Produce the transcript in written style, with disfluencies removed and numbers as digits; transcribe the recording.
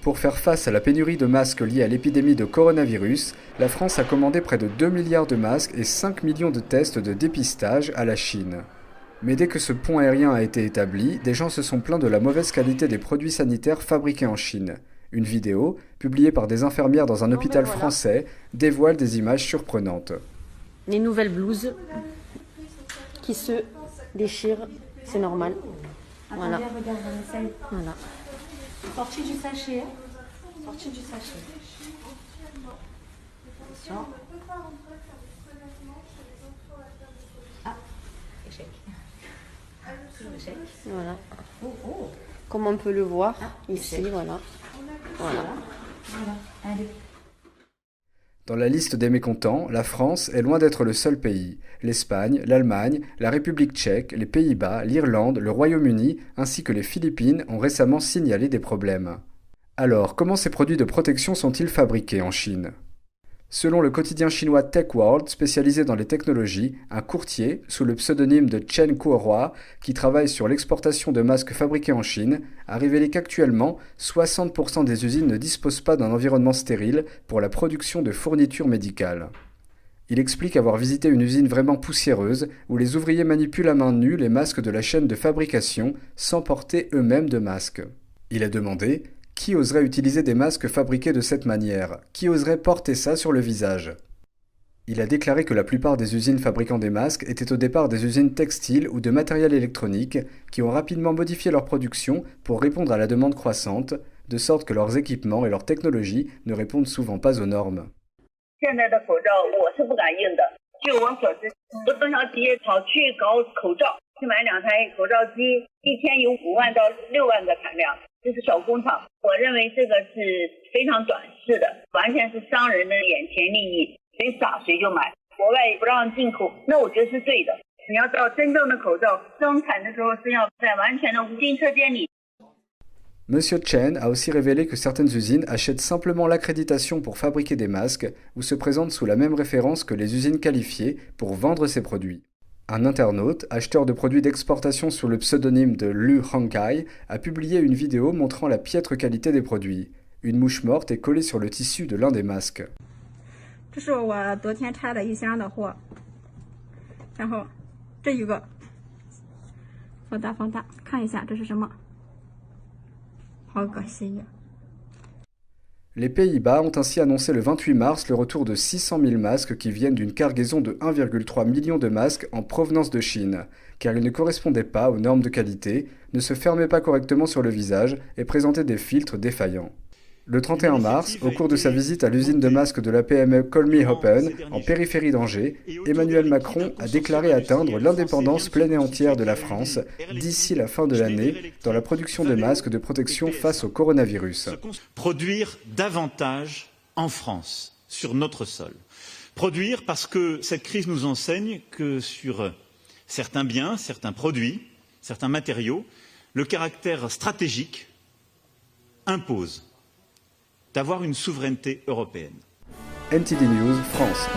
Pour faire face à la pénurie de masques liée à l'épidémie de coronavirus, la France a commandé près de 2 milliards de masques et 5 millions de tests de dépistage à la Chine. Mais dès que ce pont aérien a été établi, des gens se sont plaints de la mauvaise qualité des produits sanitaires fabriqués en Chine. Une vidéo, publiée par des infirmières dans un hôpital français, dévoile des images surprenantes. Les nouvelles blouses qui se déchirent, c'est normal. Voilà. Voilà. Sortie du sachet. Sortie du sachet. Attention. Ah, échec. Échec. Voilà. Oh, oh. Comme on peut le voir ici, échec. voilà. Voilà. Voilà. Allez. Dans la liste des mécontents, la France est loin d'être le seul pays. L'Espagne, l'Allemagne, la République tchèque, les Pays-Bas, l'Irlande, le Royaume-Uni ainsi que les Philippines ont récemment signalé des problèmes. Alors, comment ces produits de protection sont-ils fabriqués en Chine ? Selon le quotidien chinois Tech World, spécialisé dans les technologies, un courtier, sous le pseudonyme de Chen Kuohua, qui travaille sur l'exportation de masques fabriqués en Chine, a révélé qu'actuellement, 60% des usines ne disposent pas d'un environnement stérile pour la production de fournitures médicales. Il explique avoir visité une usine vraiment poussiéreuse, où les ouvriers manipulent à main nue les masques de la chaîne de fabrication sans porter eux-mêmes de masque. Il a demandé « Qui oserait utiliser des masques fabriqués de cette manière? Qui oserait porter ça sur le visage ?» Il a déclaré que la plupart des usines fabriquant des masques étaient au départ des usines textiles ou de matériel électronique qui ont rapidement modifié leur production pour répondre à la demande croissante, de sorte que leurs équipements et leurs technologies ne répondent souvent pas aux normes. 现在的口罩我是不敢用的，据我所知，我中小企业跑去搞口罩，去买2台口罩机，一天有5万到6万个产量，这是小工厂。我认为这个是非常短视的，完全是商人的眼前利益，谁傻谁就买，国外也不让进口，那我觉得是对的。你要知道，真正的口罩生产的时候是要在完全的无菌车间里。 Monsieur Chen a aussi révélé que certaines usines achètent simplement l'accréditation pour fabriquer des masques ou se présentent sous la même référence que les usines qualifiées pour vendre ces produits. Un internaute, acheteur de produits d'exportation sous le pseudonyme de Lu Hongkai, a publié une vidéo montrant la piètre qualité des produits. Une mouche morte est collée sur le tissu de l'un des masques. 这是我昨天拆的一箱的货，然后这一个放大看一下这是什么。 Les Pays-Bas ont ainsi annoncé le 28 mars le retour de 600 000 masques qui viennent d'une cargaison de 1,3 million de masques en provenance de Chine, car ils ne correspondaient pas aux normes de qualité, ne se fermaient pas correctement sur le visage et présentaient des filtres défaillants. Le 31 mars, au cours de sa visite à l'usine de masques de la PME Kolmi-Hoppen, en périphérie d'Angers, Emmanuel Macron a déclaré atteindre l'indépendance pleine et entière de la France d'ici la fin de l'année dans la production de masques de protection face au coronavirus. Produire davantage en France, sur notre sol. Produire parce que cette crise nous enseigne que sur certains biens, certains produits, certains matériaux, le caractère stratégique impose d'avoir une souveraineté européenne. NTD News, France.